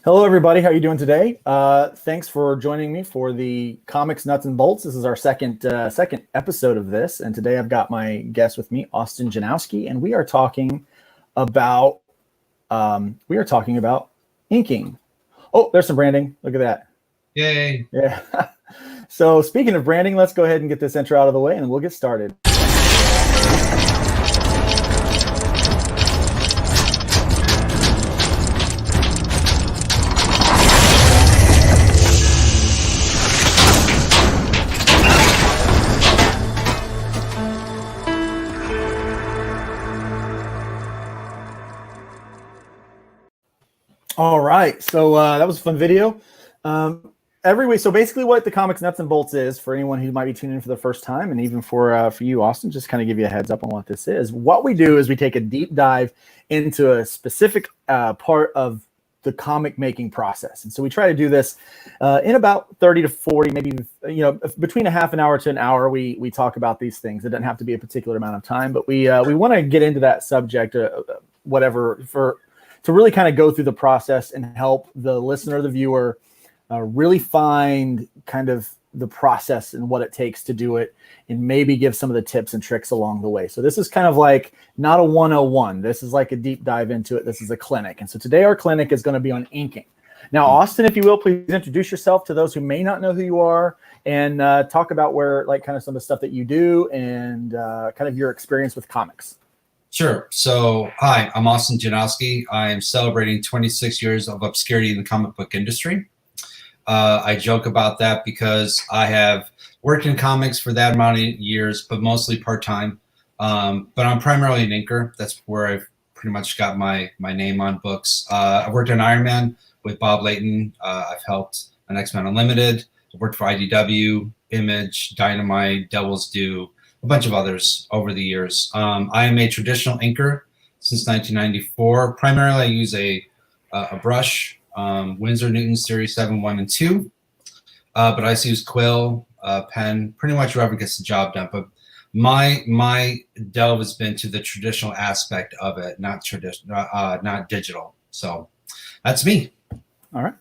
Hello, everybody. How are you doing today? Thanks for joining me for the Comics Nuts and Bolts. This is our second episode of this, and today I've got my guest with me, Austin Janowsky, and we are talking about inking. Oh, there's some branding. Look at that. Yay. Yeah. So speaking of branding, let's go ahead and get this intro out of the way, and we'll get started. All right, so that was a fun video. Every week, so basically what the Comics Nuts and Bolts is, for anyone who might be tuning in for the first time, and even for you, Austin, just kind of give you a heads up on what this is. What we do is we take a deep dive into a specific part of the comic making process. And so we try to do this in about 30 to 40, maybe, between a half an hour to an hour, we talk about these things. It doesn't have to be a particular amount of time, but we want to get into that subject, to really kind of go through the process and help the listener, the viewer, really find kind of the process and what it takes to do it, and maybe give some of the tips and tricks along the way. So this is kind of like not a 101. This is like a deep dive into it. This is a clinic. And so today our clinic is going to be on inking. Now, Austin, if you will, please introduce yourself to those who may not know who you are, and talk about kind of some of the stuff that you do, and kind of your experience with comics. Sure. So, hi, I'm Austin Janowsky. I'm celebrating 26 years of obscurity in the comic book industry. I joke about that because I have worked in comics for that amount of years, but mostly part-time. But I'm primarily an inker. That's where I've pretty much got my name on books. I've worked on Iron Man with Bob Layton. I've helped on X-Men Unlimited. I've worked for IDW, Image, Dynamite, Devil's Due, a bunch of others over the years. I am a traditional inker since 1994. Primarily, I use a brush, Winsor Newton Series 7, 1, and 2. But I use quill, pen, pretty much whoever gets the job done. But my delve has been to the traditional aspect of it, not digital. So that's me. All right.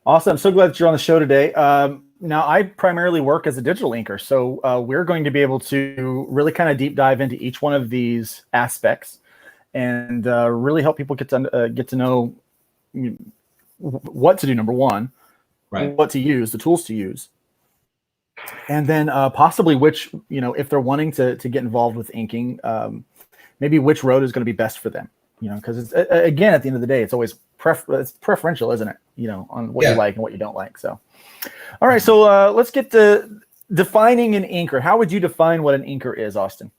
Awesome. I'm so glad that you're on the show today. Now, I primarily work as a digital inker, so we're going to be able to really kind of deep dive into each one of these aspects, and really help people get to know what to do. Number one, right? What to use, the tools to use, and then possibly which, if they're wanting to get involved with inking, maybe which road is going to be best for them. Because it's, again, at the end of the day, it's always it's preferential, isn't it? On what you like and what you don't like. So. All right, so let's get to defining an inker. How would you define what an inker is, Austin?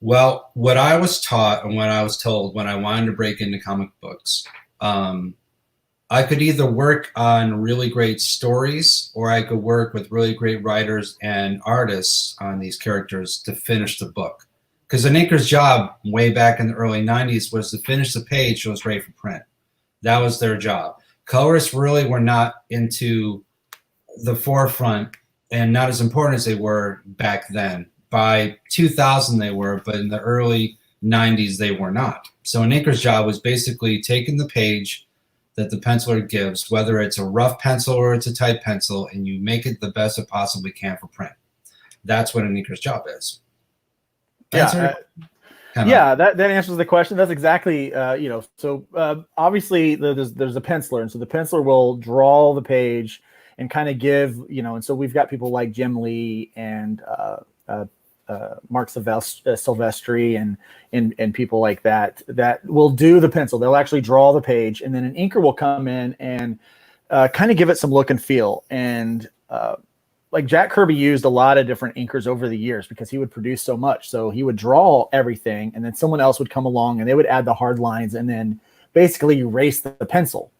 Well, what I was taught and what I was told when I wanted to break into comic books, I could either work on really great stories, or I could work with really great writers and artists on these characters to finish the book. Because an inker's job way back in the early 90s was to finish the page so it was ready for print. That was their job. Colorists really were not into the forefront, and not as important as they were back then. By 2000 they were, but in the early 90s they were not. So an inker's job was basically taking the page that the penciler gives, whether it's a rough pencil or it's a tight pencil, and you make it the best it possibly can for print. That's what an inker's job is. That answers the question. That's exactly, so obviously there's a penciler, and so the penciler will draw the page and kind of give, and so we've got people like Jim Lee and Mark Silvestri and people like that will do the pencil. They'll actually draw the page, and then an inker will come in and kind of give it some look and feel. And like Jack Kirby used a lot of different inkers over the years because he would produce so much. So he would draw everything, and then someone else would come along and they would add the hard lines and then basically erase the pencil.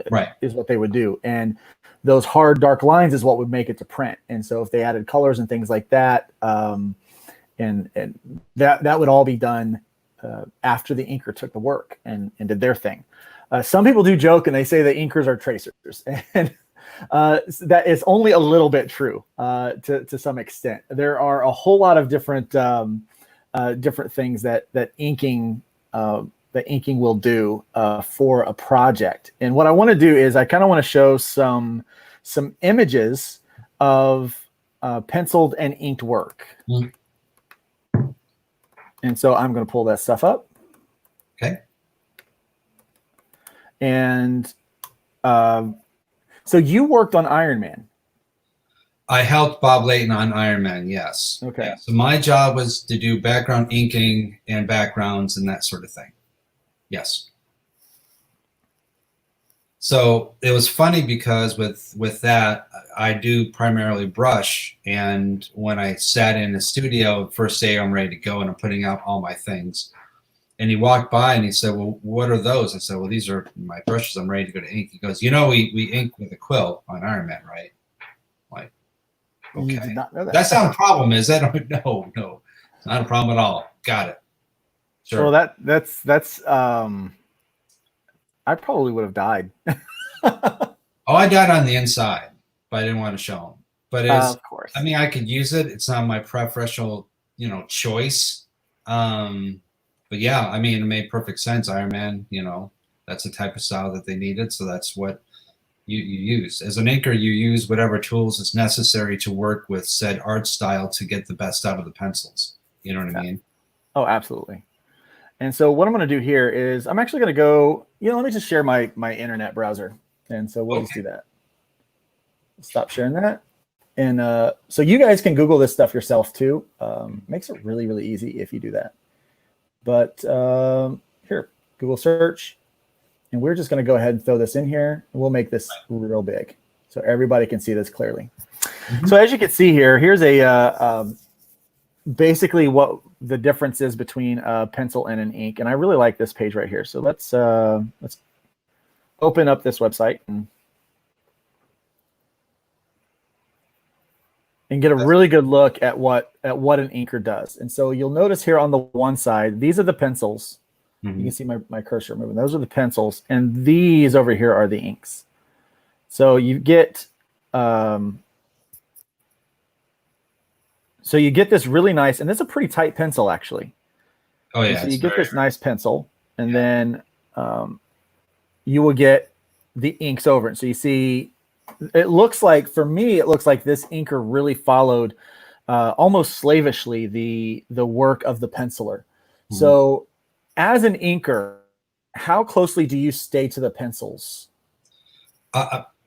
Right. Is what they would do. And those hard, dark lines is what would make it to print. And so if they added colors and things like that, and that would all be done after the inker took the work and did their thing. Some people do joke and they say that inkers are tracers, and that is only a little bit true to some extent. There are a whole lot of different things that inking the inking will do for a project. And what I want to do is I kind of want to show some images of penciled and inked work. And so I'm going to pull that stuff up. Okay. And so you worked on Iron Man. I helped Bob Layton on Iron Man, yes. Okay. Yeah. So my job was to do background inking and backgrounds and that sort of thing. Yes. So it was funny because with that, I do primarily brush. And when I sat in the studio, first day I'm ready to go and I'm putting out all my things. And he walked by and he said, well, what are those? I said, well, these are my brushes. I'm ready to go to ink. He goes, you know, we ink with a quill on Iron Man, right? Like, okay. You did not know that. That's not a problem, is it? No, it's not a problem at all. Got it. Sure. Well, that's I probably would have died. Oh, I died on the inside, but I didn't want to show him. But it's, of course. I mean, I could use it. It's not my preferential, choice. But yeah, I mean, it made perfect sense. Iron Man, that's the type of style that they needed. So that's what you use. As an inker, you use whatever tools is necessary to work with said art style to get the best out of the pencils. You know what I mean? Oh, absolutely. And so what I'm going to do here is I'm actually going to go, let me just share my internet browser. And so we'll just do that. Stop sharing that. And so you guys can Google this stuff yourself too. Makes it really, really easy if you do that. But here, Google search. And we're just going to go ahead and throw this in here. And we'll make this real big so everybody can see this clearly. Mm-hmm. So as you can see here, here's a basically what the difference is between a pencil and an ink. And I really like this page right here. So let's open up this website and get a really good look at what an inker does. And so you'll notice here on the one side, these are the pencils. Mm-hmm. You can see my cursor moving. Those are the pencils. And these over here are the inks. So you get this really nice, and this is a pretty tight pencil actually. Oh yeah. So you get this nice pencil, and then you will get the inks over it. So you see, it looks like, for me, it looks like this inker really followed almost slavishly the work of the penciler. Mm-hmm. So as an inker, how closely do you stay to the pencils?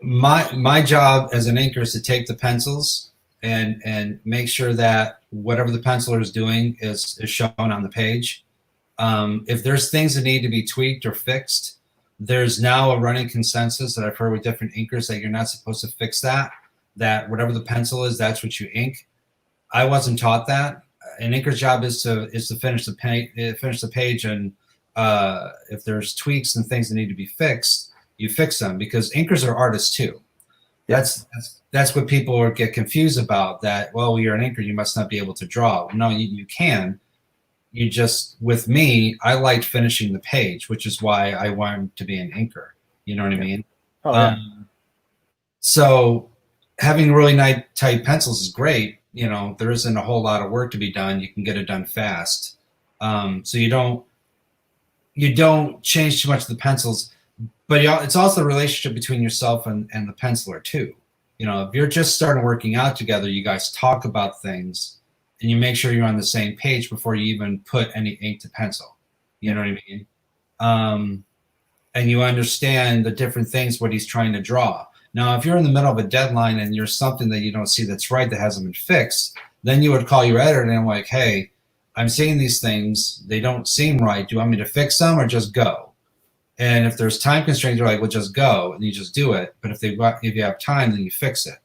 My job as an inker is to take the pencils and make sure that whatever the penciler is doing is shown on the page. If there's things that need to be tweaked or fixed, there's now a running consensus that I've heard with different inkers that you're not supposed to fix that whatever the pencil is, that's what you ink. I wasn't taught that. An inker's job is to finish the page, and if there's tweaks and things that need to be fixed, you fix them, because inkers are artists too. That's what people get confused about, that, well, you're an inker, you must not be able to draw. No, you can. You just, with me, I liked finishing the page, which is why I wanted to be an inker. You know what I mean? Oh, yeah. So having really nice tight pencils is great. There isn't a whole lot of work to be done. You can get it done fast. So you don't change too much of the pencils, but it's also the relationship between yourself and the penciler too. If you're just starting working out together, you guys talk about things and you make sure you're on the same page before you even put any ink to pencil. You know what I mean? And you understand the different things, what he's trying to draw. Now, if you're in the middle of a deadline and there's something that you don't see that's right, that hasn't been fixed, then you would call your editor and I'm like, hey, I'm seeing these things, they don't seem right. Do you want me to fix them or just go? And if there's time constraints, you're like, well, just go, and you just do it. But if you have time, then you fix it.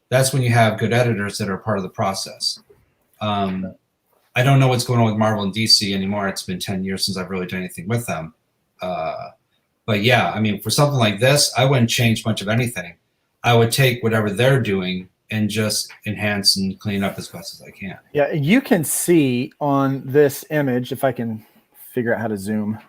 That's when you have good editors that are part of the process. I don't know what's going on with Marvel and DC anymore. It's been 10 years since I've really done anything with them. But yeah, I mean, for something like this, I wouldn't change much of anything. I would take whatever they're doing and just enhance and clean up as best as I can. Yeah, you can see on this image, if I can figure out how to zoom.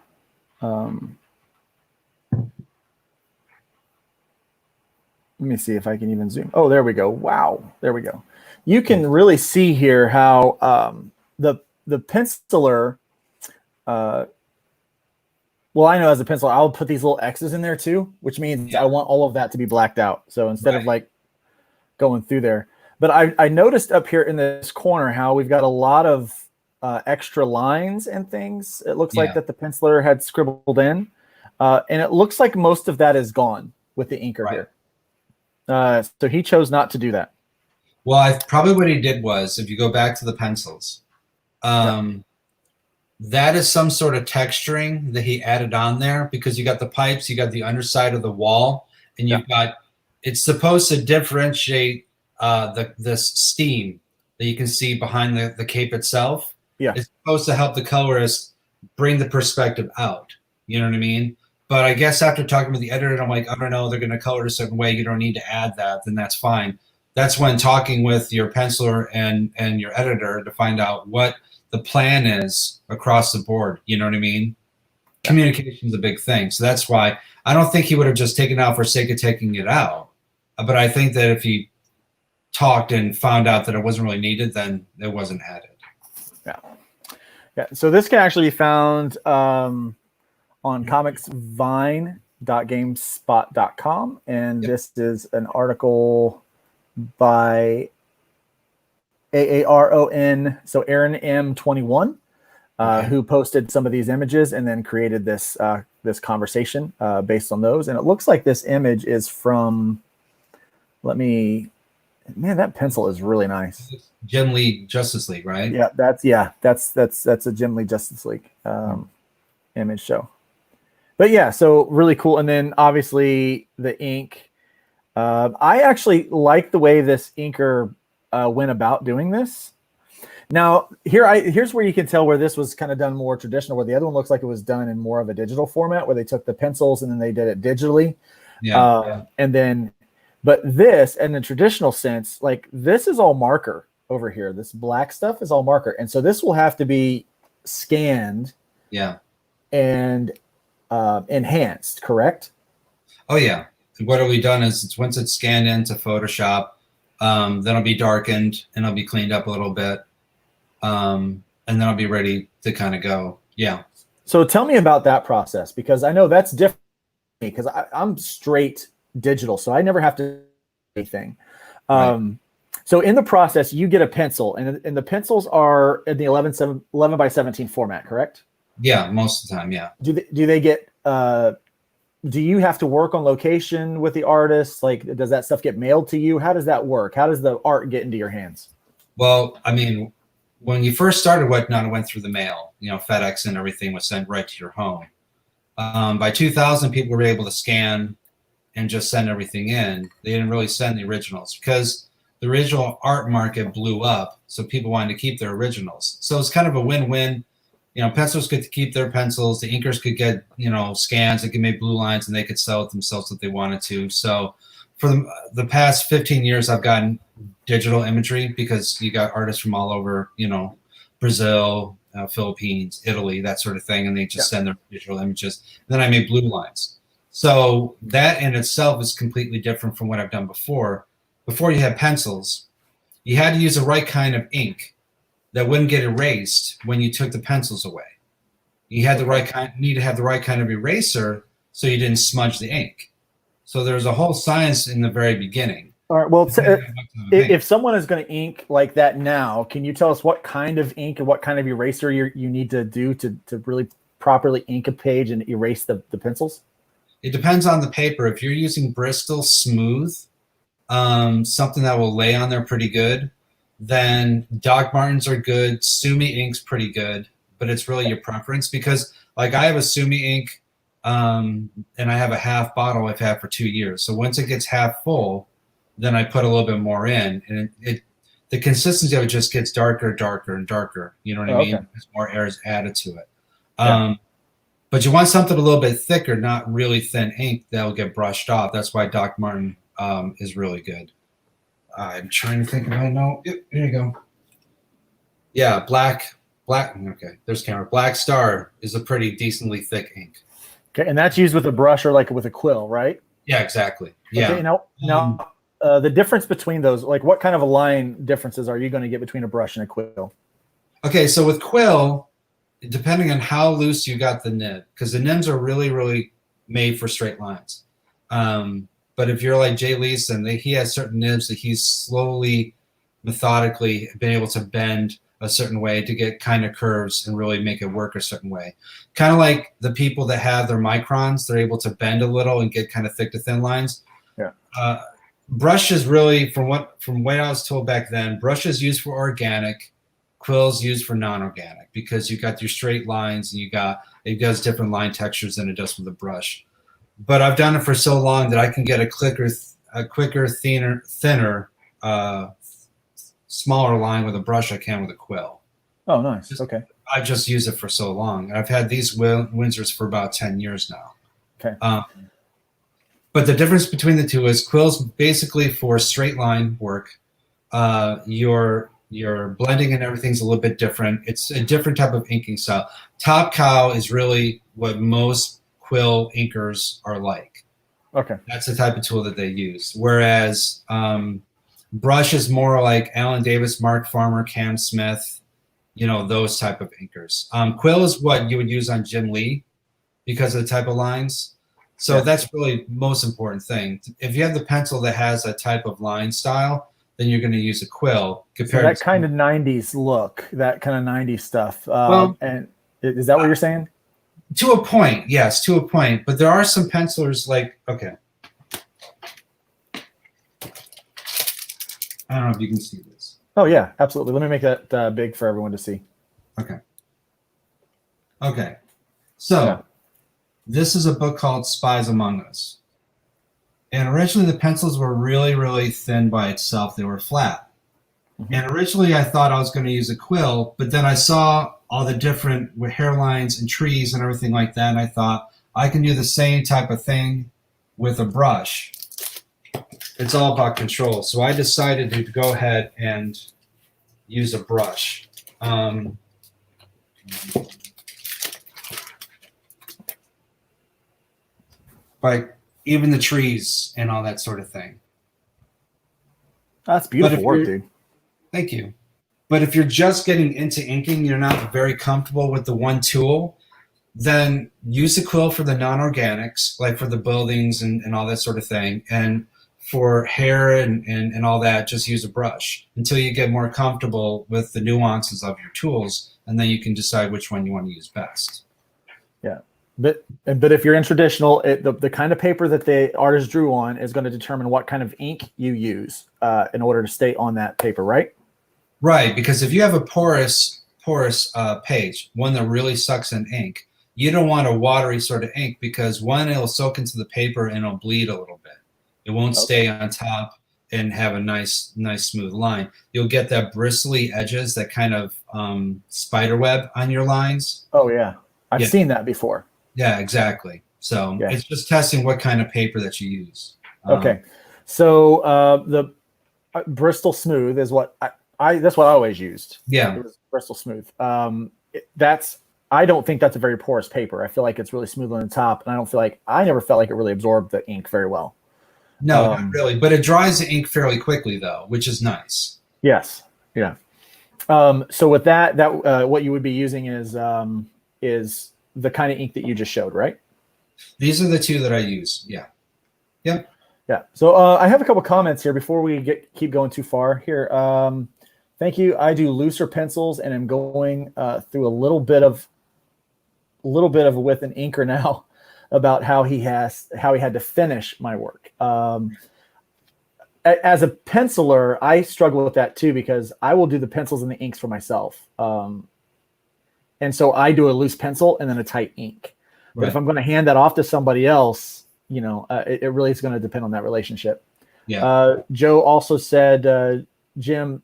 Let me see if I can even zoom. Oh, there we go. Wow, there we go. You can really see here how the penciler Well, I know as a pencil, I'll put these little X's in there too, which means I want all of that to be blacked out. So instead of like going through there, but I noticed up here in this corner how we've got a lot of extra lines and things. It looks like that the penciler had scribbled in, and it looks like most of that is gone with the inker here. So he chose not to do that. Well, probably what he did was, if you go back to the pencils, that is some sort of texturing that he added on there, because you got the pipes, you got the underside of the wall, and you've got, it's supposed to differentiate this steam that you can see behind the cape itself. Yeah. It's supposed to help the colorist bring the perspective out. You know what I mean? But I guess after talking with the editor, I'm like, I don't know, they're going to color it a certain way. You don't need to add that. Then that's fine. That's when talking with your penciler and your editor to find out what the plan is across the board. You know what I mean? Communication is a big thing. So that's why I don't think he would have just taken it out for sake of taking it out. But I think that if he talked and found out that it wasn't really needed, then it wasn't added. Yeah. So this can actually be found on comicsvine.gamespot.com. And this is an article by AARON, so Aaron M21, who posted some of these images and then created this this conversation based on those. And it looks like this image is from, man, that pencil is really nice. Jim Lee Justice League, right? Yeah, that's a Jim Lee Justice League image show. But yeah, so really cool. And then obviously the ink. I actually like the way this inker went about doing this. Now here's where you can tell where this was kind of done more traditional, where the other one looks like it was done in more of a digital format, where they took the pencils and then they did it digitally. And then, but this, in the traditional sense, like this is all marker over here. This black stuff is all marker. And so this will have to be scanned and enhanced, correct? Oh yeah. What we done is once it's scanned into Photoshop, then it'll be darkened and it'll be cleaned up a little bit. And then I'll be ready to kind of go. Yeah. So tell me about that process, because I know that's different because I'm straight digital, so I never have to do anything. So in the process, you get a pencil, and the pencils are in the 11 by 17 format, correct? Yeah, most of the time, yeah. Do they get? Do you have to work on location with the artist? Like, does that stuff get mailed to you? How does that work? How does the art get into your hands? Well, I mean, when you first started Whatnot, it went through the mail. You know, FedEx and everything was sent right to your home. By 2000, people were able to scan and just send everything in. They didn't really send the originals because the original art market blew up. So people wanted to keep their originals. So it's kind of a win-win. You know, pencilers could keep their pencils. The inkers could get, you know, scans. They could make blue lines and they could sell it themselves if they wanted to. So for the past 15 years, I've gotten digital imagery because you got artists from all over, you know, Brazil, Philippines, Italy, that sort of thing. And they just send their digital images. And then I make blue lines. So that in itself is completely different from what I've done before. Before you had pencils, you had to use the right kind of ink that wouldn't get erased when you took the pencils away. You had the right kind, need to have the right kind of eraser so you didn't smudge the ink. So there's a whole science in the very beginning. All right. Well, if someone is going to ink like that now, can you tell us what kind of ink and what kind of eraser you need to do to really properly ink a page and erase the pencils? It depends on the paper. If you're using Bristol Smooth, something that will lay on there pretty good, then Doc Martens are good. Sumi ink's pretty good, but it's really your preference because, like, I have a Sumi ink, and I have a half bottle I've had for 2 years. So once it gets half full, then I put a little bit more in, and the consistency of it just gets darker, darker, and darker. You know what I mean? There's more air is added to it. But you want something a little bit thicker, not really thin ink that'll get brushed off. That's why Doc Marten is really good. I'm trying to think if I know. Yep, here you go. Yeah, black. Okay, there's camera. Black Star is a pretty decently thick ink. Okay, and that's used with a brush or like with a quill, right? Yeah, exactly. Yeah. Okay, now the difference between those, like what kind of a line differences are you going to get between a brush and a quill? Okay, so with quill, depending on how loose you got the nib, because the nibs are really, really made for straight lines. But if you're like Jay Leeson, he has certain nibs that he's slowly, methodically been able to bend a certain way to get kind of curves and really make it work a certain way. Kind of like the people that have their microns, they're able to bend a little and get kind of thick to thin lines. Yeah. Brush is really, from what I was told back then, brush is used for organic, quill's used for non-organic, because you got your straight lines and it does different line textures than it does with a brush. But I've done it for so long that I can get a quicker, thinner, smaller line with a brush I can with a quill. Oh, nice. Okay. I just use it for so long. I've had these Windsors for about 10 years now. Okay. But the difference between the two is quill's basically for straight line work. Your blending and everything's a little bit different. It's a different type of inking style. Top Cow is really what most quill inkers are like. Okay. That's the type of tool that they use. Whereas brush is more like Alan Davis, Mark Farmer, Cam Smith, those type of inkers. Quill is what you would use on Jim Lee because of the type of lines. So yeah, that's really most important thing. If you have the pencil that has a type of line style, then you're going to use a quill. So that kind of 90s look, that kind of 90s stuff. And is that what you're saying? To a point, yes, to a point. But there are some pencilers like, okay. I don't know if you can see this. Oh, yeah, absolutely. Let me make that big for everyone to see. Okay. Okay. So yeah, this is a book called Spies Among Us. And originally the pencils were really, really thin by itself. They were flat. Mm-hmm. And originally I thought I was going to use a quill, but then I saw all the different hairlines and trees and everything like that, and I thought I can do the same type of thing with a brush. It's all about control. So I decided to go ahead and use a brush. Like even the trees and all that sort of thing. That's beautiful work, dude. Thank you. But if you're just getting into inking, you're not very comfortable with the one tool, then use a quill for the non-organics, like for the buildings and all that sort of thing. And for hair and all that, just use a brush until you get more comfortable with the nuances of your tools, and then you can decide which one you want to use best. Yeah. But if you're in traditional, the kind of paper that the artist drew on is going to determine what kind of ink you use in order to stay on that paper, right? Right, because if you have a porous page, one that really sucks in ink, you don't want a watery sort of ink because one, it'll soak into the paper and it'll bleed a little bit. It won't stay on top and have a nice smooth line. You'll get that bristly edges, that kind of spider web on your lines. Oh yeah, I've seen that before. Yeah, exactly. So it's just testing what kind of paper that you use. Okay, so the Bristol Smooth is what that's what I always used. Yeah, it was Bristol Smooth. I don't think that's a very porous paper. I feel like it's really smooth on the top, and I never felt like it really absorbed the ink very well. No, not really. But it dries the ink fairly quickly, though, which is nice. Yes. Yeah. So with that what you would be using is the kind of ink that you just showed, right? These are the two that I use. Yeah. Yep. Yeah. So I have a couple comments here before we keep going too far here. Thank you. I do looser pencils and I'm going through a little bit of with an inker now about how he had to finish my work. As a penciler, I struggle with that too because I will do the pencils and the inks for myself. And so I do a loose pencil and then a tight ink. But if I'm going to hand that off to somebody else, it really is going to depend on that relationship. Yeah. Joe also said, Jim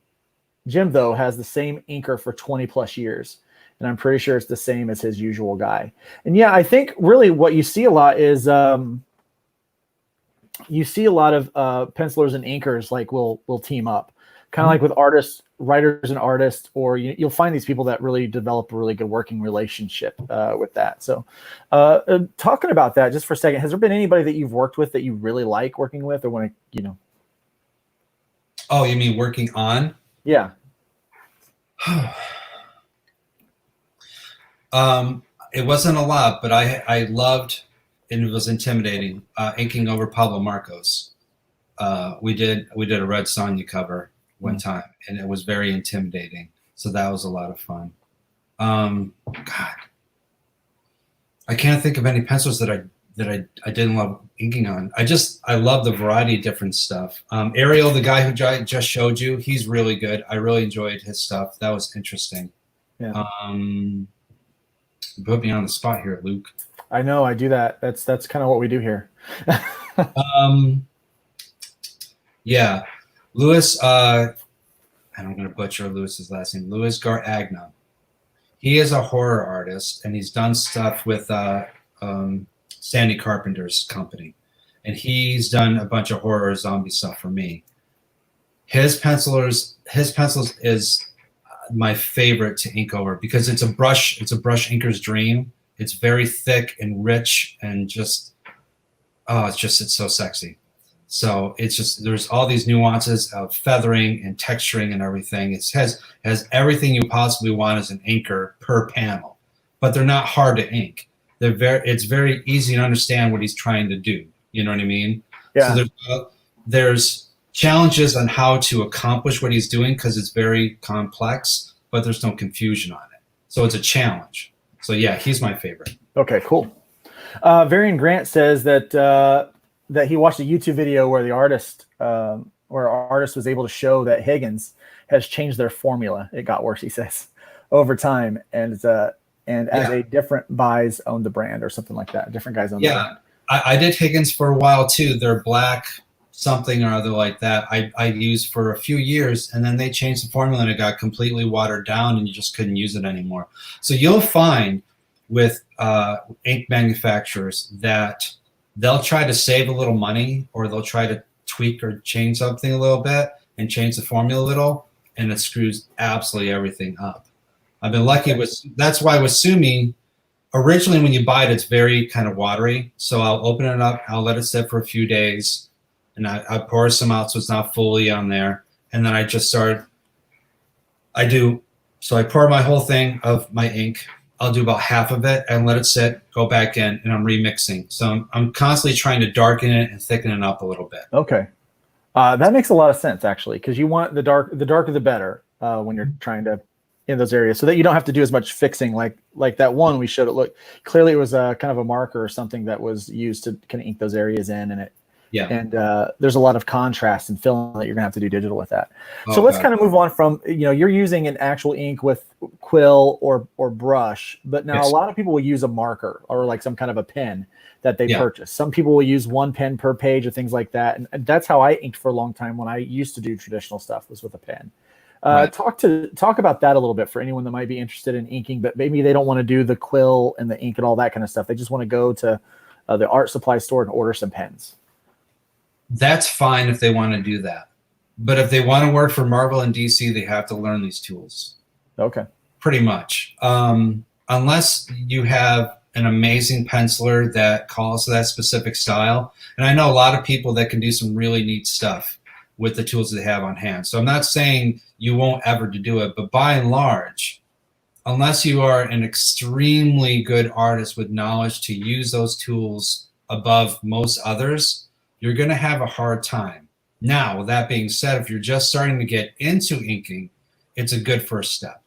though has the same inker for 20 plus years. And I'm pretty sure it's the same as his usual guy. And yeah, I think really what you see a lot is you see a lot of pencilers and inkers like will team up, kind of like with writers and artists, or you'll find these people that really develop a really good working relationship with that. So talking about that just for a second, has there been anybody that you've worked with that you really like working with or want to, Oh, you mean working on? Yeah. It wasn't a lot, but I loved, and it was intimidating, inking over Pablo Marcos. We did a Red Sonja cover one time, and it was very intimidating. So that was a lot of fun. God, I can't think of any pencils that I didn't love inking on. I love the variety of different stuff. Ariel, the guy who I just showed you, he's really good. I really enjoyed his stuff. That was interesting. Yeah. You put me on the spot here, Luke. I know, I do that. That's kind of what we do here. Yeah, Louis. I'm going to butcher Louis's last name. Louis Garagna. He is a horror artist, and he's done stuff with Sandy Carpenter's company, and he's done a bunch of horror zombie stuff for me. His pencils is my favorite to ink over because it's a brush inker's dream. It's very thick and rich and just it's so sexy. So it's just, there's all these nuances of feathering and texturing and everything. It has everything you possibly want as an inker per panel, but they're not hard to ink. It's very easy to understand what he's trying to do. You know what I mean? Yeah. So there's challenges on how to accomplish what he's doing because it's very complex, but there's no confusion on it. So it's a challenge. So yeah, he's my favorite. Okay, cool. Varian Grant says that he watched a YouTube video where our artist was able to show that Higgins has changed their formula. It got worse, he says, over time, and as a different buys owned the brand or something like that. Different guys own the brand. I did Higgins for a while too. They're black something or other like that. I used for a few years, and then they changed the formula and it got completely watered down, and you just couldn't use it anymore. So you'll find with ink manufacturers that they'll try to save a little money, or they'll try to tweak or change something a little bit and change the formula a little, and it screws absolutely everything up. I've been lucky that's why with Sumi, originally when you buy it, it's very kind of watery. So I'll open it up, I'll let it sit for a few days, and I pour some out so it's not fully on there. And then I just so I pour my whole thing of my ink. I'll do about half of it and let it sit, go back in, and I'm remixing. So I'm constantly trying to darken it and thicken it up a little bit. Okay. That makes a lot of sense, actually, because you want the darker the better when you're trying to in those areas, so that you don't have to do as much fixing like that one we showed. It looked clearly it was kind of a marker or something that was used to kind of ink those areas in, and there's a lot of contrast and filling that you're gonna have to do digital with that. So let's kind of move on from, you're using an actual ink with quill or brush, but now a lot of people will use a marker or like some kind of a pen that they purchase. Some people will use one pen per page or things like that, and that's how I inked for a long time when I used to do traditional stuff, was with a pen. Talk about that a little bit for anyone that might be interested in inking, but maybe they don't want to do the quill and the ink and all that kind of stuff. They just want to go to the art supply store and order some pens. That's fine if they want to do that. But if they want to work for Marvel and DC, they have to learn these tools. Okay. Pretty much. Unless you have an amazing penciler that calls to that specific style. And I know a lot of people that can do some really neat stuff with the tools they have on hand. So I'm not saying you won't ever do it, but by and large, unless you are an extremely good artist with knowledge to use those tools above most others, you're going to have a hard time. Now, with that being said, if you're just starting to get into inking, it's a good first step.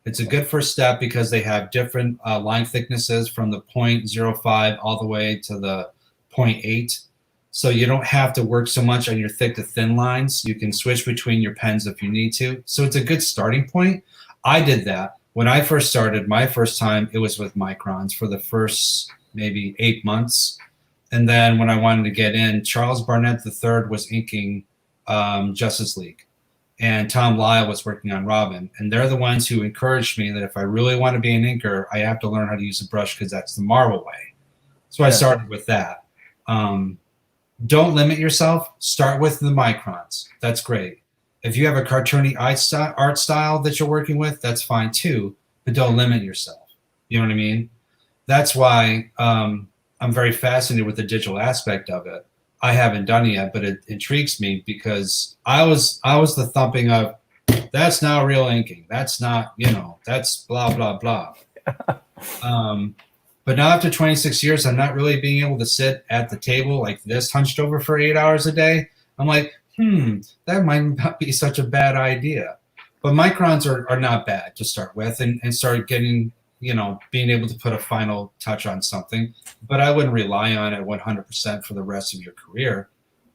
It's a good first step because they have different line thicknesses from the 0.05 all the way to the 0.8. So you don't have to work so much on your thick to thin lines. You can switch between your pens if you need to. So it's a good starting point. I did that. When I first started, my first time, it was with microns for the first maybe 8 months. And then when I wanted to get in, Charles Barnett III was inking Justice League. And Tom Lyle was working on Robin. And they're the ones who encouraged me that if I really want to be an inker, I have to learn how to use a brush because that's the Marvel way. So I started with that. Don't limit yourself. Start with the microns. That's great. If you have a cartoony art style that you're working with, that's fine too. But don't limit yourself. You know what I mean? That's why I'm very fascinated with the digital aspect of it. I haven't done it yet, but it intrigues me because I was the thumping of, that's not real inking. That's not, that's blah, blah, blah. But now after 26 years, I'm not really being able to sit at the table like this, hunched over for 8 hours a day. I'm like, that might not be such a bad idea. But microns are not bad to start with, and start getting, being able to put a final touch on something. But I wouldn't rely on it 100% for the rest of your career.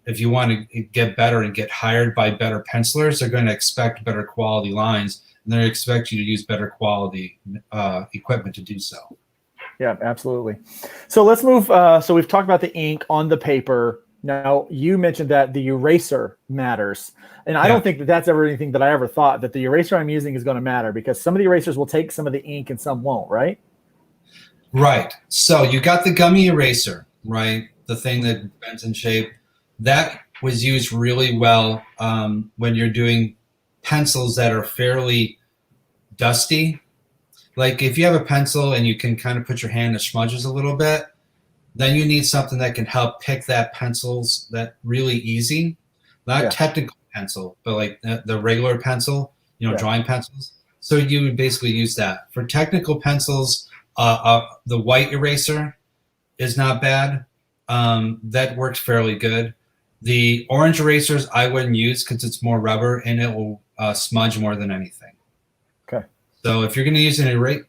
If you want to get better and get hired by better pencilers, they're going to expect better quality lines, and they expect you to use better quality equipment to do so. Yeah, absolutely. So let's move. So we've talked about the ink on the paper. Now, you mentioned that the eraser matters. And I don't think that that's ever anything that I ever thought that the eraser I'm using is going to matter, because some of the erasers will take some of the ink and some won't, right? Right. So you got the gummy eraser, right? The thing that bends in shape. That was used really well when you're doing pencils that are fairly dusty. Like if you have a pencil and you can kind of put your hand in the smudges a little bit, then you need something that can help pick that pencils that really easy, not technical pencil, but like the regular pencil, drawing pencils. So you would basically use that. For technical pencils, the white eraser is not bad. That works fairly good. The orange erasers I wouldn't use because it's more rubber and it will smudge more than anything. Okay. So if you're going to use an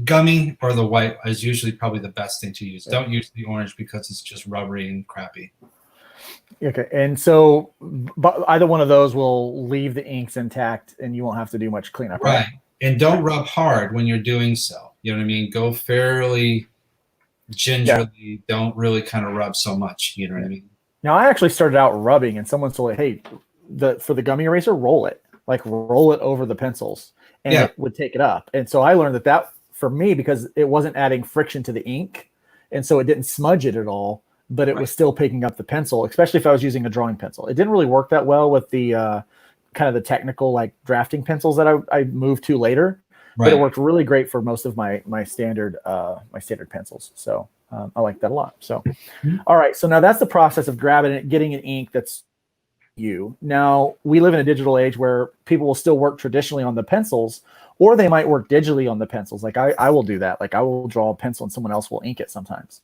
gummy or the white is usually probably the best thing to use. Don't use the orange because it's just rubbery and crappy. Okay. And so either one of those will leave the inks intact and you won't have to do much cleanup. Right. And don't rub hard when you're doing so. You know what I mean? Go fairly gingerly. Yeah. Don't really kind of rub so much. You know what I mean? Now, I actually started out rubbing and someone told me, hey, for the gummy eraser, roll it over the pencils and it would take it up. And so I learned that for me, because it wasn't adding friction to the ink, and so it didn't smudge it at all, but it was still picking up the pencil, especially if I was using a drawing pencil. It didn't really work that well with the kind of the technical like drafting pencils that I moved to later, but it worked really great for most of my standard pencils. So I like that a lot. So, all right. So now that's the process of grabbing it, getting an ink that's you. Now we live in a digital age where people will still work traditionally on the pencils, or they might work digitally on the pencils. Like I will do that. Like I will draw a pencil and someone else will ink it sometimes.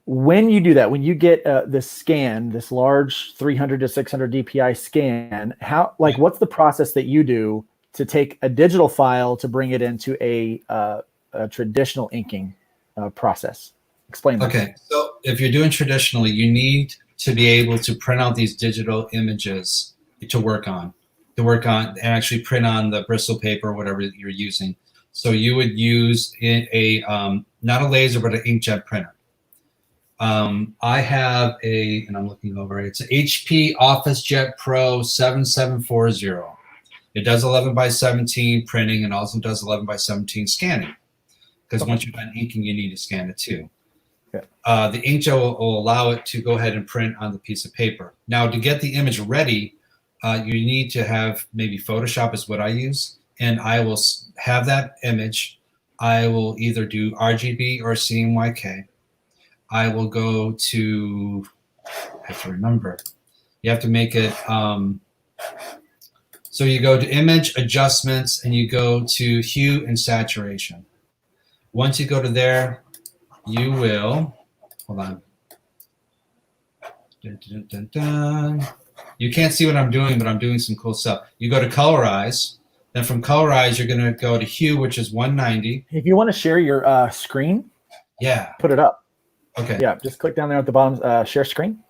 When you do that, when you get this scan, this large 300 to 600 DPI scan, what's the process that you do to take a digital file to bring it into a traditional inking process? Explain that. Okay, so if you're doing traditionally, you need to be able to print out these digital images to work on and actually print on the Bristol paper or whatever you're using. So you would use not a laser, but an inkjet printer. I have and I'm looking over it, it's an HP OfficeJet Pro 7740. It does 11 by 17 printing and also does 11 by 17 scanning. Because once you're done inking, you need to scan it too. The inkjet will allow it to go ahead and print on the piece of paper. Now, to get the image ready, you need to have maybe Photoshop is what I use, and I will have that image. I will either do RGB or CMYK. I will go to, I have to remember, you have to make it, so you go to image adjustments and you go to hue and saturation. Once you go to there, you will, hold on. Dun, dun, dun, dun. You can't see what I'm doing, but I'm doing some cool stuff. You go to colorize. Then from colorize, you're going to go to hue, which is 190. If you want to share your screen, put it up. Okay. Yeah, just click down there at the bottom, share screen.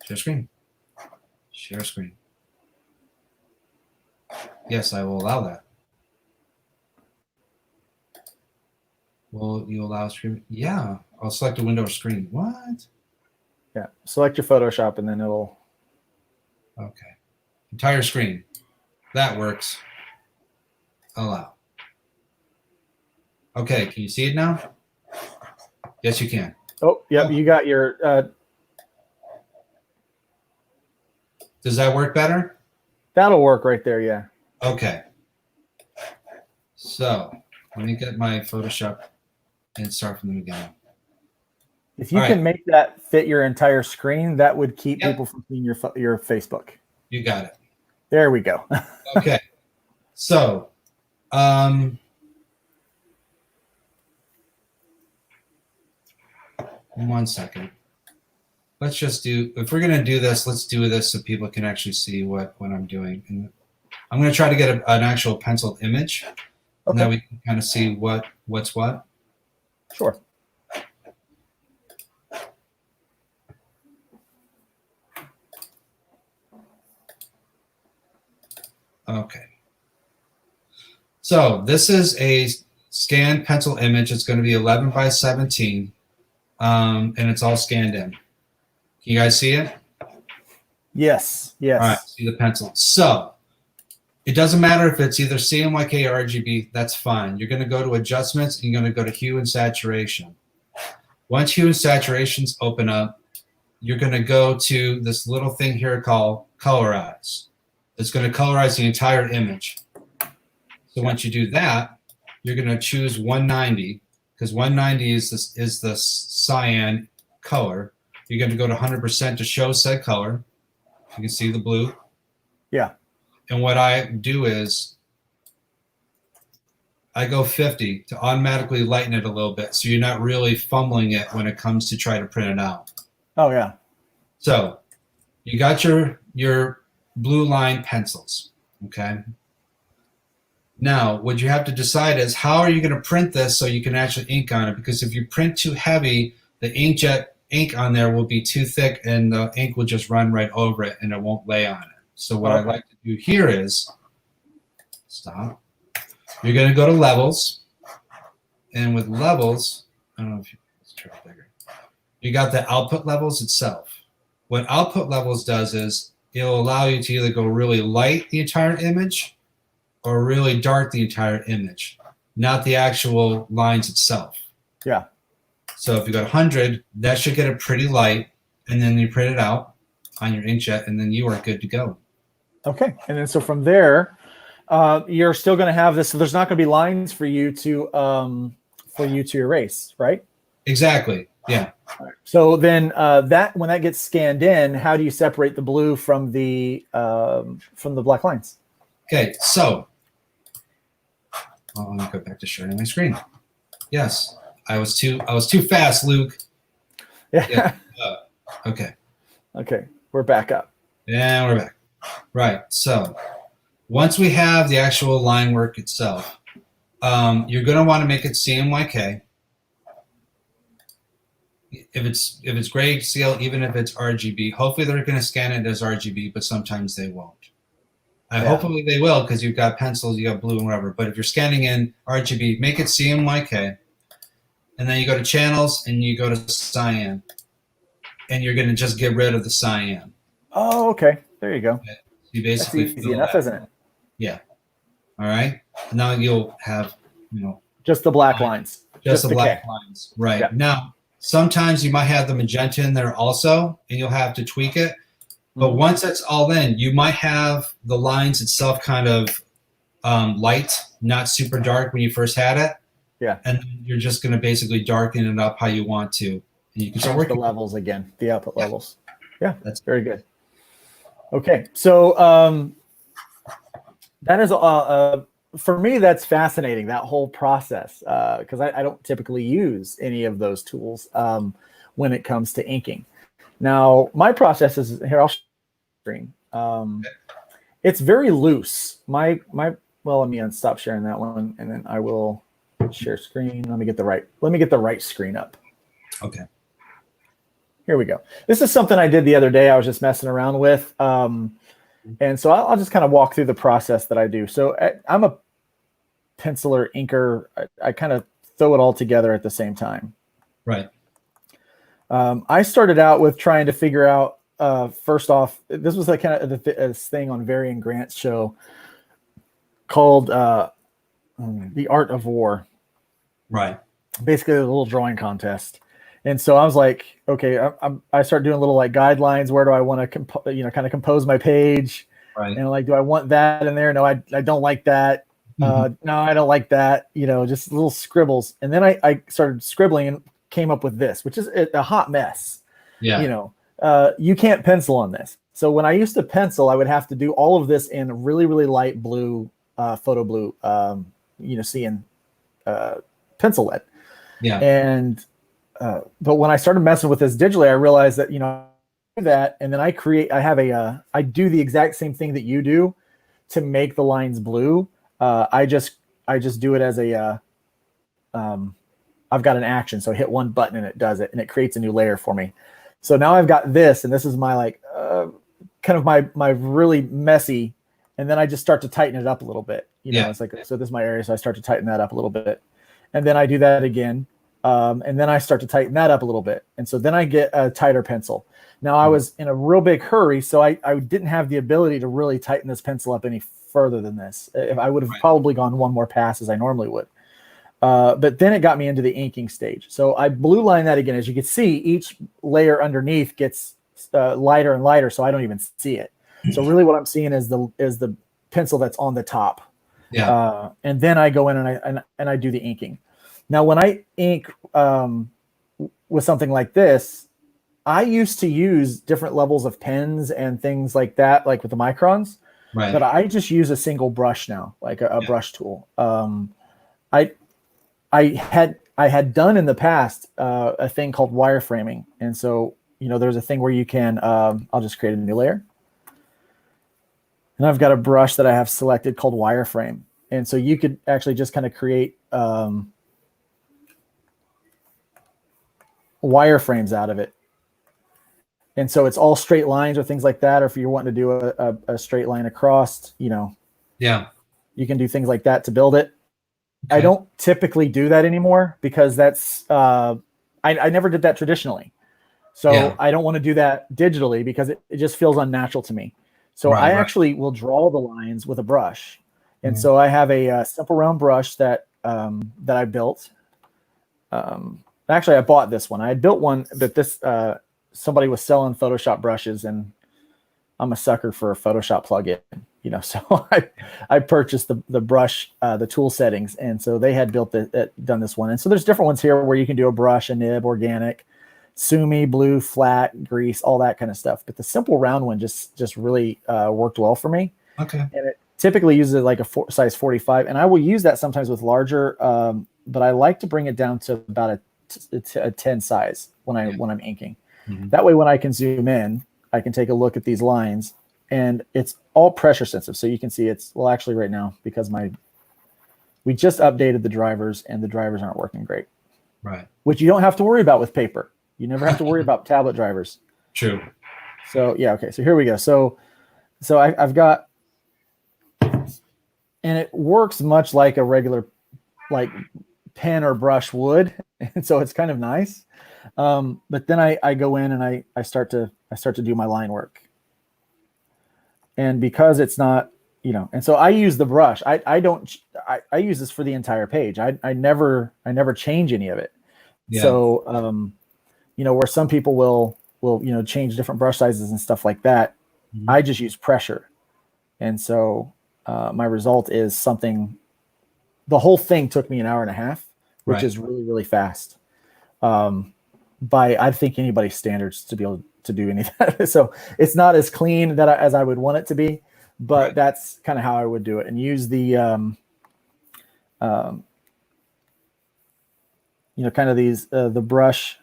Share screen. Share screen. Yes, I will allow that. Will you allow screen? Yeah, I'll select a window or screen. What? Yeah, select your Photoshop and then it'll. Okay. Entire screen. That works. Allow. Okay, can you see it now? Yes, you can. Oh, yep, you got your. Does that work better? That'll work right there, yeah. Okay. So let me get my Photoshop and start from the beginning. If you can make that fit your entire screen, that would keep people from seeing your Facebook. You got it. There we go. Okay. So 1 second. Let's just do, if we're going to do this, let's do this so people can actually see what I'm doing. And I'm going to try to get an actual penciled image. Okay. And then we can kind of see what's what. Sure. Okay. So this is a scanned pencil image. It's going to be 11 by 17, and it's all scanned in. Can you guys see it? Yes. Yes. All right. See the pencil. So it doesn't matter if it's either CMYK or RGB. That's fine. You're going to go to adjustments, and you're going to go to hue and saturation. Once hue and saturations open up, you're going to go to this little thing here called colorize. It's going to colorize the entire image. So once you do that, you're going to choose 190 because 190 is the cyan color. You're going to go to 100% to show said color. You can see the blue. Yeah. And what I do is I go 50 to automatically lighten it a little bit so you're not really fumbling it when it comes to try to print it out. Oh, yeah. So you got your blue line pencils, okay? Now, what you have to decide is how are you going to print this so you can actually ink on it? Because if you print too heavy, the ink on there will be too thick and the ink will just run right over it and it won't lay on it. So what I like to do here is, stop. You're going to go to levels. And with levels, I don't know if let's try it bigger. You got the output levels itself. What output levels does is it'll allow you to either go really light the entire image or really dark the entire image, not the actual lines itself. Yeah. So if you got 100, that should get it pretty light, and then you print it out on your inkjet, and then you are good to go. Okay, and then so from there, you're still going to have this. So there's not going to be lines for you to erase, right? Exactly. Yeah. So then that when that gets scanned in, how do you separate the blue from the black lines? Okay, so let me go back to sharing my screen. Yes, I was too fast, Luke. Yeah. Okay. Okay, we're back up. And we're back. Right. So once we have the actual line work itself, you're going to want to make it CMYK. If it's grayscale, even if it's RGB, hopefully they're going to scan it as RGB, but sometimes they won't. Hopefully they will because you've got pencils, you got blue and whatever. But if you're scanning in RGB, make it CMYK. And then you go to channels and you go to cyan. And you're going to just get rid of the cyan. Oh, okay. There you go. Okay. You basically That's easy enough, isn't it? Yeah. All right. Now you'll have, just the black lines. Just the black lines. Right. Yeah. Now, sometimes you might have the magenta in there also, and you'll have to tweak it. But once that's all in, you might have the lines itself kind of light, not super dark when you first had it. Yeah. And you're just going to basically darken it up how you want to. And you can start working the levels again, the output levels. Yeah, that's very good. Okay, so that is for me, that's fascinating, that whole process, because I don't typically use any of those tools when it comes to inking. Now, my process is here. I'll screen. It's very loose. Well, let me stop sharing that one, and then I will share screen. Let me get the right screen up. Okay. Here we go. This is something I did the other day. I was just messing around with, and so I'll just kind of walk through the process that I do. So I'm a penciler, inker. I kind of throw it all together at the same time. Right. I started out with trying to figure out, first off, this was like kind of this thing on Varian Grant's show called The Art of War. Right. Basically a little drawing contest. And so I was like, okay, I start doing little like guidelines. Where do I want to, kind of compose my page? Right. And like, do I want that in there? No, I don't like that. No, I don't like that. Just little scribbles. And then I started scribbling and came up with this, which is a hot mess. Yeah. You can't pencil on this. So when I used to pencil, I would have to do all of this in really, really light blue, photo blue, cyan pencil lead. Yeah. And but when I started messing with this digitally, I realized that, that, and then I do the exact same thing that you do to make the lines blue. I just do it as I've got an action. So I hit one button and it does it, and it creates a new layer for me. So now I've got this, and this is my kind of my really messy, and then I just start to tighten it up a little bit. It's like, so this is my area. So I start to tighten that up a little bit, and then I do that again. And then I start to tighten that up a little bit. And so then I get a tighter pencil. Now I was in a real big hurry, so I didn't have the ability to really tighten this pencil up any further than this. If I would have probably gone one more pass as I normally would. But then it got me into the inking stage. So I blue line that again. As you can see, each layer underneath gets lighter and lighter, so I don't even see it. So really what I'm seeing is the pencil that's on the top. Yeah. And then I go in and I do the inking. Now, when I ink with something like this, I used to use different levels of pens and things like that, like with the microns. Right. But I just use a single brush now, like a brush tool. I had done in the past a thing called wireframing, and so there's a thing where you can. I'll just create a new layer, and I've got a brush that I have selected called wireframe, and so you could actually just kind of create wireframes out of it. And so it's all straight lines or things like that. Or if you're wanting to do a straight line across, yeah, you can do things like that to build it. Okay. I don't typically do that anymore because that's, I never did that traditionally. So I don't want to do that digitally because it just feels unnatural to me. So I actually will draw the lines with a brush. And so I have a simple round brush that I built. Actually, I bought this one. I had built one, but this somebody was selling Photoshop brushes, and I'm a sucker for a Photoshop plugin, So I purchased the brush, the tool settings, and so they had done this one. And so there's different ones here where you can do a brush, a nib, organic, sumi, blue, flat, grease, all that kind of stuff. But the simple round one just really worked well for me. Okay. And it typically uses like a size 45, and I will use that sometimes with larger, but I like to bring it down to about a 10 size when I'm inking. Mm-hmm. That way, when I can zoom in, I can take a look at these lines, and it's all pressure sensitive. So you can see actually right now, because we just updated the drivers, and the drivers aren't working great. Right. Which you don't have to worry about with paper. You never have to worry about tablet drivers. True. So yeah, okay. So here we go. So I've got, and it works much like a regular, like pen or brush would, and so it's kind of nice. But then I go in and I start to do my line work, and because it's not, and so I use the brush. I use this for the entire page. I never change any of it. Yeah. So where some people will change different brush sizes and stuff like that, mm-hmm. I just use pressure, and so my result is something. The whole thing took me an hour and a half, which is really, really fast. By I think anybody's standards to be able to do any of that. So it's not as clean as I would want it to be, but that's kind of how I would do it, and use the kind of these the brush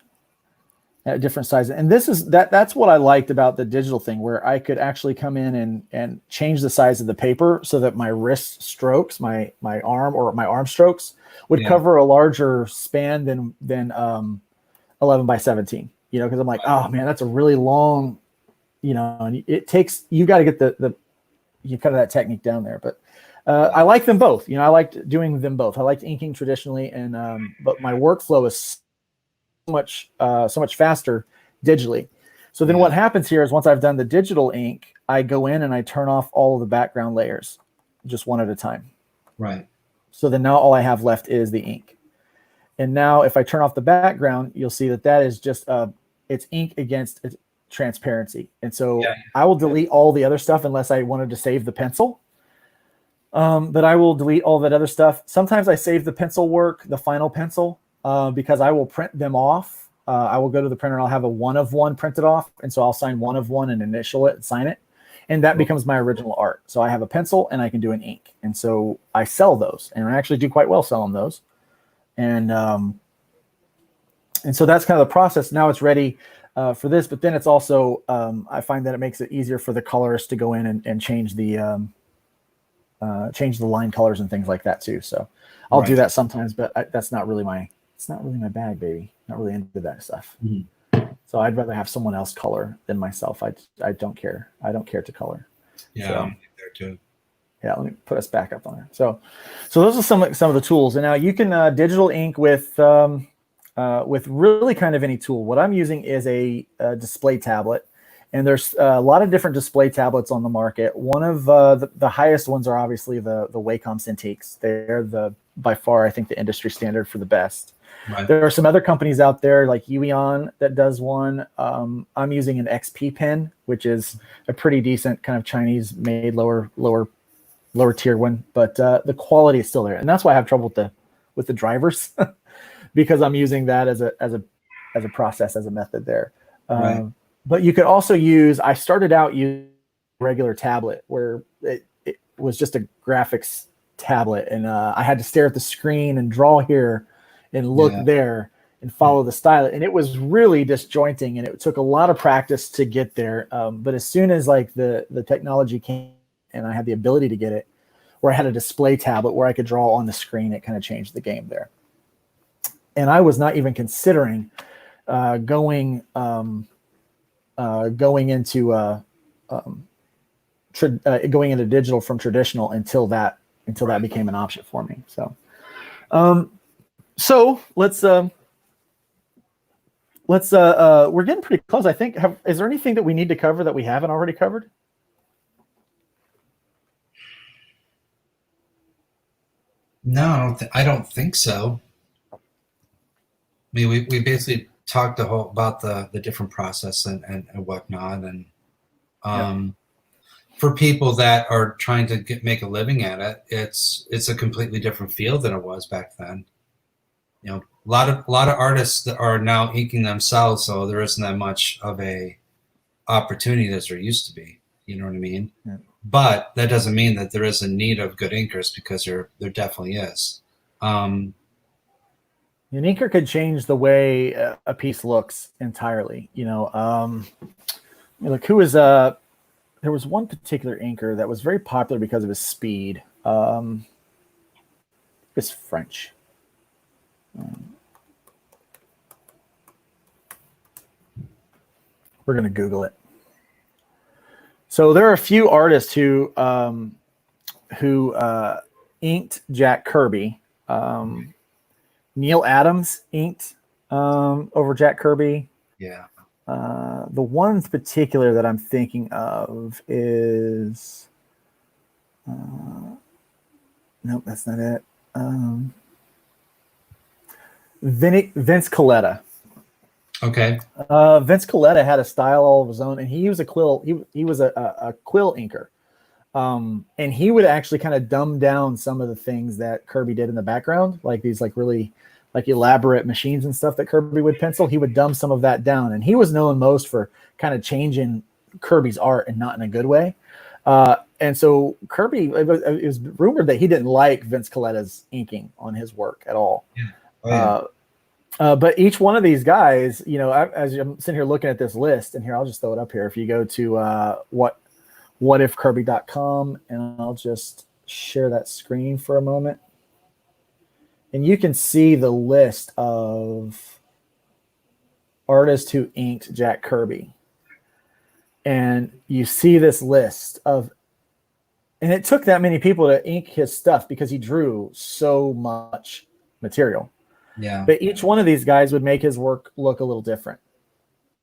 at different sizes. And that's what I liked about the digital thing, where I could actually come in and change the size of the paper so that my wrist strokes, my arm or my arm strokes would cover a larger span than 11 by 17, because I'm like, oh man, that's a really long, and it takes, you got to get the kind of that technique down there. But I like them both. I liked doing them both. I liked inking traditionally, and but my workflow is so much faster digitally. So then what happens here is, once I've done the digital ink, I go in and I turn off all of the background layers, just one at a time. Right. So then now all I have left is the ink. And now if I turn off the background, you'll see that is just it's ink against transparency. And so I will delete all the other stuff unless I wanted to save the pencil. But I will delete all that other stuff. Sometimes I save the pencil work, the final pencil, because I will print them off. I will go to the printer and I'll have a 1 of 1 printed off. And so I'll sign 1 of 1 and initial it and sign it. And that becomes my original art. So I have a pencil and I can do an ink. And so I sell those, and I actually do quite well selling those. And And so that's kind of the process. Now it's ready for this, but then it's also, I find that it makes it easier for the colorist to go in and change the line colors and things like that too. So I'll do that sometimes, but that's not really it's not really my bag, baby. Not really into that stuff. Mm-hmm. So I'd rather have someone else color than myself. I don't care. I don't care to color. Yeah, so, I'm there too. Yeah, let me put us back up on there. So those are some of the tools. And now you can digital ink with really kind of any tool. What I'm using is a display tablet, and there's a lot of different display tablets on the market. One of the highest ones are obviously the Wacom Cintiqs. They're by far, I think, the industry standard for the best. Right. There are some other companies out there like Yueon that does one. I'm using an XP pen, which is a pretty decent kind of Chinese made lower tier one, but the quality is still there, and that's why I have trouble with the drivers because I'm using that as a process, as a method there. Right. But you could also use. I started out using a regular tablet where it was just a graphics tablet, and I had to stare at the screen and draw here and look there and follow the style, and it was really disjointing, and it took a lot of practice to get there. But as soon as like the technology came and I had the ability to get it, where I had a display tablet where I could draw on the screen, it kind of changed the game there. And I was not even considering going into digital from traditional until that became an option for me. So let's we're getting pretty close. I think. Is there anything that we need to cover that we haven't already covered? No, I don't think so. I mean, we basically talked about the different process and whatnot, and for people that are trying to make a living at it, it's a completely different field than it was back then. You know, a lot of artists that are now inking themselves, so there isn't that much of a opportunity as there used to be. You know what I mean? Yeah. But that doesn't mean that there is a need of good inkers, because there definitely is. An inker could change the way a piece looks entirely. You know, like who is there was one particular inker that was very popular because of his speed. It's French. We're going to Google it. So there are a few artists who inked Jack Kirby. Neil Adams inked over Jack Kirby. Yeah. The one in particular that I'm thinking of is nope, that's not it. Vince Colletta. Okay. Vince Colletta had a style all of his own, and he was a quill. He was a quill inker, and he would actually kind of dumb down some of the things that Kirby did in the background, like these like really like elaborate machines and stuff that Kirby would pencil. He would dumb some of that down, and he was known most for kind of changing Kirby's art and not in a good way. And so Kirby, it was rumored that he didn't like Vince Coletta's inking on his work at all. Yeah. Oh, yeah. But each one of these guys, you know, as I'm sitting here looking at this list, and here, I'll just throw it up here. If you go to whatifkirby.com, and I'll just share that screen for a moment, and you can see the list of artists who inked Jack Kirby. And you see this list of, and it took that many people to ink his stuff because he drew so much material. Yeah. But each one of these guys would make his work look a little different,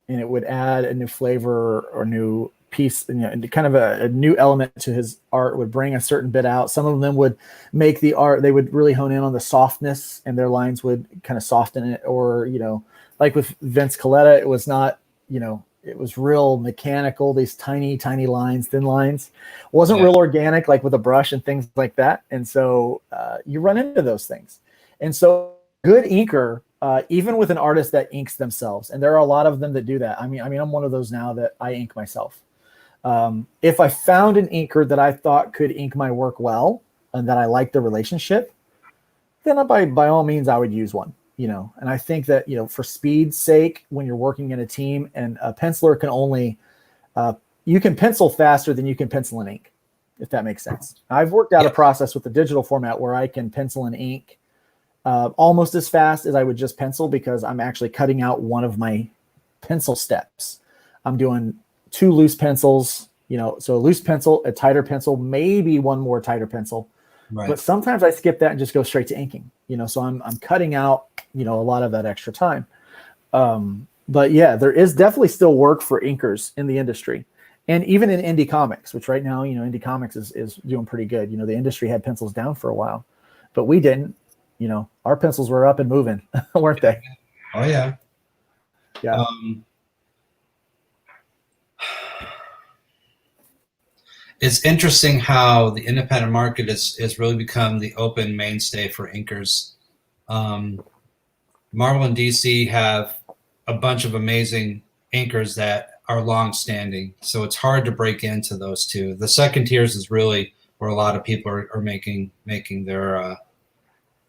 and it would add a new flavor or new piece, you know, kind of a new element to his art, would bring a certain bit out. Some of them would make the art, they would really hone in on the softness, and their lines would kind of soften it. Or, you know, like with Vince Colletta, it was not, you know, it was real mechanical, these tiny, tiny lines, thin lines. It wasn't real organic, like with a brush and things like that. And so you run into those things. And so good inker, even with an artist that inks themselves, and there are a lot of them that do that. I mean, I'm one of those now that I ink myself. If I found an inker that I thought could ink my work well and that I liked the relationship, then by all means I would use one. and I think that, for speed's sake, when you're working in a team, and a penciler can only, you can pencil faster than you can pencil and ink, if that makes sense. I've worked out a process with the digital format where I can pencil and ink almost as fast as I would just pencil, because I'm actually cutting out one of my pencil steps. I'm doing 2 loose pencils, so a loose pencil, a tighter pencil, maybe one more tighter pencil. Right. But sometimes I skip that and just go straight to inking, so I'm cutting out, a lot of that extra time. But yeah, there is definitely still work for inkers in the industry. And even in indie comics, which right now, indie comics is doing pretty good. The industry had pencils down for a while, but we didn't. Our pencils were up and moving, weren't they? Oh, yeah. Yeah. It's interesting how the independent market has really become the open mainstay for inkers. Marvel and DC have a bunch of amazing inkers that are long-standing, so it's hard to break into those two. The second tiers is really where a lot of people are making their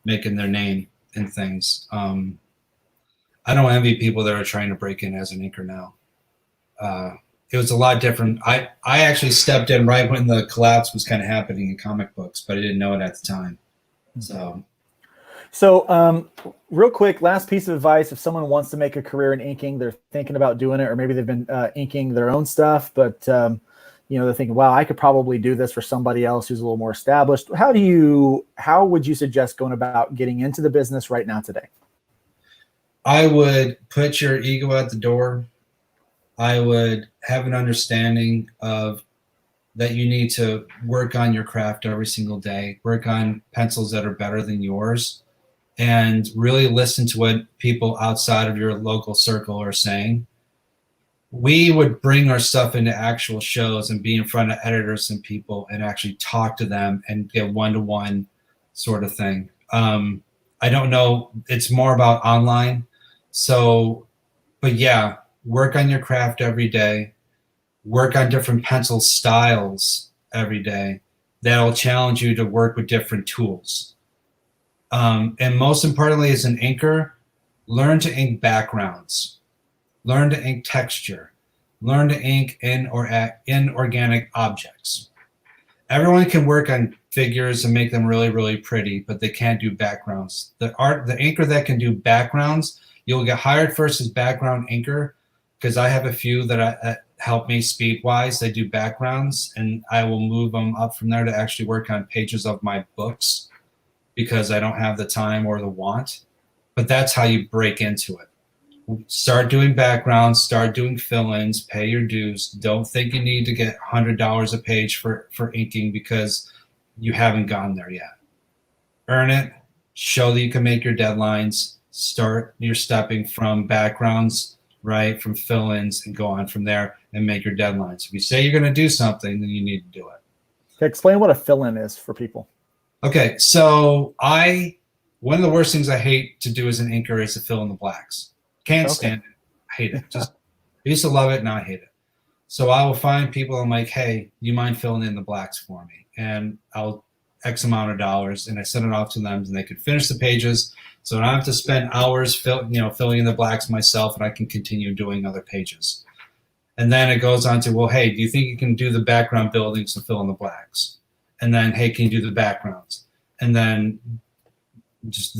name and things. I don't envy people that are trying to break in as an inker now. It was a lot different. I actually stepped in right when the collapse was kind of happening in comic books, but I didn't know it at the time. So real quick, last piece of advice: if someone wants to make a career in inking, they're thinking about doing it, or maybe they've been inking their own stuff, but they're thinking, wow, I could probably do this for somebody else who's a little more established. How would you suggest going about getting into the business right now today? I would put your ego at the door. I would have an understanding of that you need to work on your craft every single day, work on pencils that are better than yours, and really listen to what people outside of your local circle are saying. We would bring our stuff into actual shows and be in front of editors and people and actually talk to them and get one-to-one sort of thing. I don't know. It's more about online. But yeah, work on your craft every day. Work on different pencil styles every day. That'll challenge you to work with different tools. And most importantly, as an inker, learn to ink backgrounds. Learn to ink texture. Learn to ink inorganic objects. Everyone can work on figures and make them really, really pretty, but they can't do backgrounds. The inker that can do backgrounds, you'll get hired first as background inker, because I have a few that help me speed-wise. They do backgrounds, and I will move them up from there to actually work on pages of my books because I don't have the time or the want. But that's how you break into it. Start doing backgrounds, start doing fill-ins, pay your dues. Don't think you need to get $100 a page for inking because you haven't gone there yet. Earn it, show that you can make your deadlines, start your stepping from backgrounds, right, from fill-ins, and go on from there and make your deadlines. If you say you're going to do something, then you need to do it. Okay, explain what a fill-in is for people. Okay, so one of the worst things I hate to do as an inker is to fill in the blacks. Can't stand it. I hate it. I used to love it, now I hate it. So I will find people, I'm like, hey, do you mind filling in the blacks for me? And I'll X amount of dollars, and I send it off to them, and they can finish the pages. So I don't have to spend hours filling in the blacks myself, and I can continue doing other pages. And then it goes on to, well, hey, do you think you can do the background buildings and fill in the blacks? And then, hey, can you do the backgrounds? And then just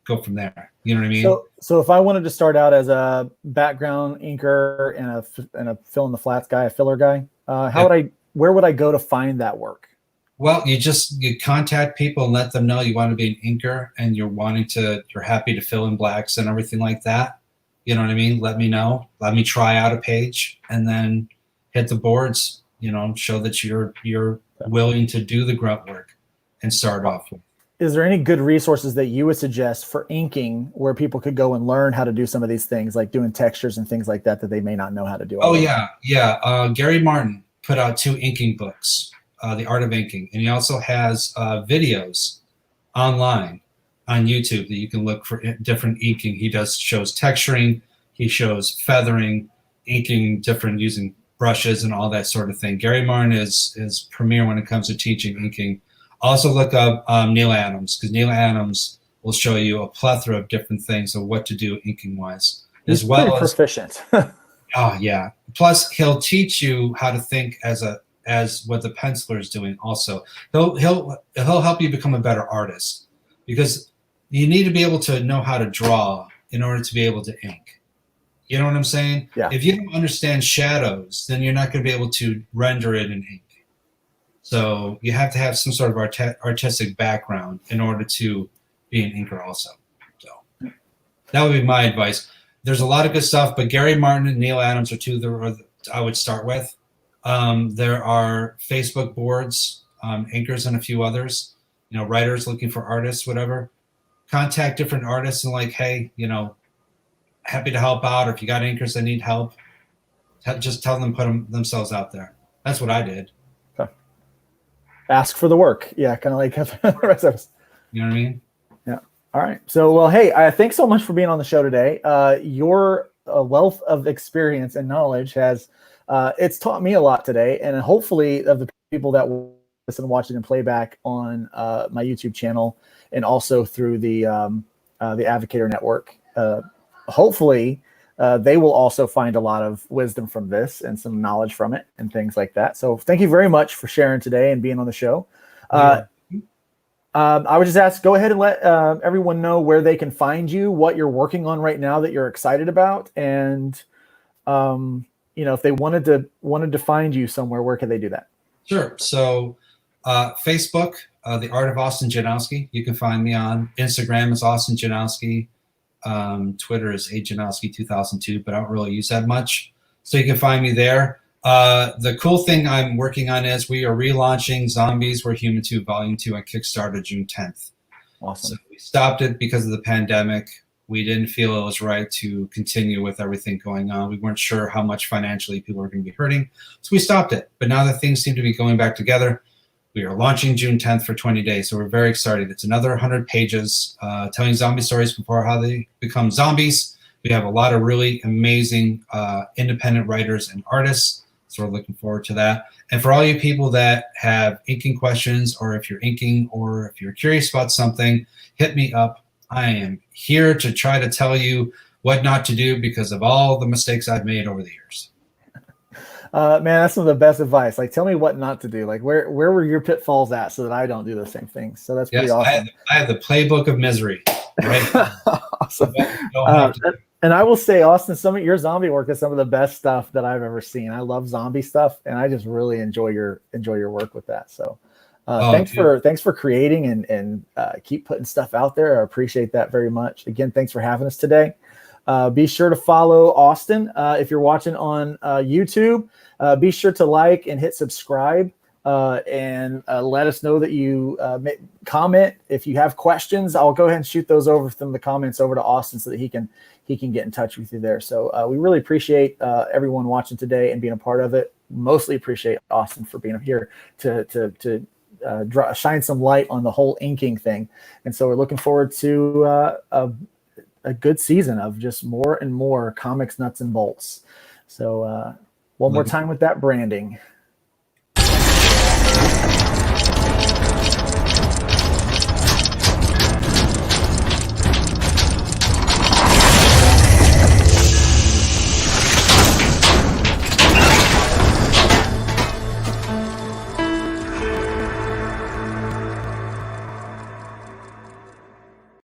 go from there. You know what I mean? So if I wanted to start out as a background inker and a fill in the flats guy, a filler guy, where would I go to find that work? Well, you contact people and let them know you want to be an inker and you're happy to fill in blacks and everything like that. You know what I mean? Let me know. Let me try out a page and then hit the boards, show that you're willing to do the grunt work and start off with. Is there any good resources that you would suggest for inking where people could go and learn how to do some of these things, like doing textures and things like that they may not know how to do? Oh, yeah. Gary Martin put out 2 inking books, The Art of Inking. And he also has videos online on YouTube that you can look for different inking. He shows texturing. He shows feathering, inking different using brushes and all that sort of thing. Gary Martin is premier when it comes to teaching inking. Also look up Neil Adams, because Neil Adams will show you a plethora of different things of what to do inking wise, He's as well as proficient. oh yeah. Plus, he'll teach you how to think as what the penciler is doing. Also, he'll help you become a better artist, because you need to be able to know how to draw in order to be able to ink. You know what I'm saying? Yeah. If you don't understand shadows, then you're not going to be able to render it in ink. So you have to have some sort of artistic background in order to be an inker also. So that would be my advice. There's a lot of good stuff, but Gary Martin and Neil Adams are two that I would start with. There are Facebook boards, inkers and a few others, writers looking for artists, whatever. Contact different artists and like, hey, happy to help out. Or if you got inkers that need help, just tell them, themselves out there. That's what I did. Okay. Ask for the work. Yeah, kind of like the rest of us. You know what I mean? Yeah. All right. So, well, hey, thanks so much for being on the show today. Your wealth of experience and knowledge has it's taught me a lot today, and hopefully of the people that will listen, watch it in playback on my YouTube channel and also through the Advocator Network. Hopefully, they will also find a lot of wisdom from this and some knowledge from it and things like that. So thank you very much for sharing today and being on the show. I would just ask, go ahead and let everyone know where they can find you, what you're working on right now that you're excited about, and if they wanted to find you somewhere, where can they do that? Sure. So Facebook, The Art of Austin Janowsky. You can find me on Instagram as Austin Janowsky. Twitter is Janowsky2002, but I don't really use that much. So you can find me there. The cool thing I'm working on is we are relaunching Zombies Were Human 2 Volume 2 on Kickstarter June 10th. Awesome. So we stopped it because of the pandemic. We didn't feel it was right to continue with everything going on. We weren't sure how much financially people were going to be hurting. So we stopped it. But now that things seem to be going back together, we are launching June 10th for 20 days. So we're very excited. It's another 100 pages telling zombie stories before how they become zombies. We have a lot of really amazing independent writers and artists. So we're looking forward to that. And for all you people that have inking questions, or if you're inking, or if you're curious about something, hit me up. I am here to try to tell you what not to do because of all the mistakes I've made over the years. Man, that's some of the best advice. Like, tell me what not to do. Like, where were your pitfalls at so that I don't do the same things. So that's pretty awesome. I have the playbook of misery. Right. Awesome. And I will say, Austin, some of your zombie work is some of the best stuff that I've ever seen. I love zombie stuff, and I just really enjoy your work with that. So thanks for creating and keep putting stuff out there. I appreciate that very much. Again, thanks for having us today. Be sure to follow Austin. If you're watching on YouTube, be sure to like and hit subscribe, and let us know that you comment. If you have questions, I'll go ahead and shoot those over from the comments over to Austin so that he can get in touch with you there. So we really appreciate everyone watching today and being a part of it. Mostly appreciate Austin for being here to shine some light on the whole inking thing. And so we're looking forward to a good season of just more and more comics nuts and bolts. So one more time with that branding.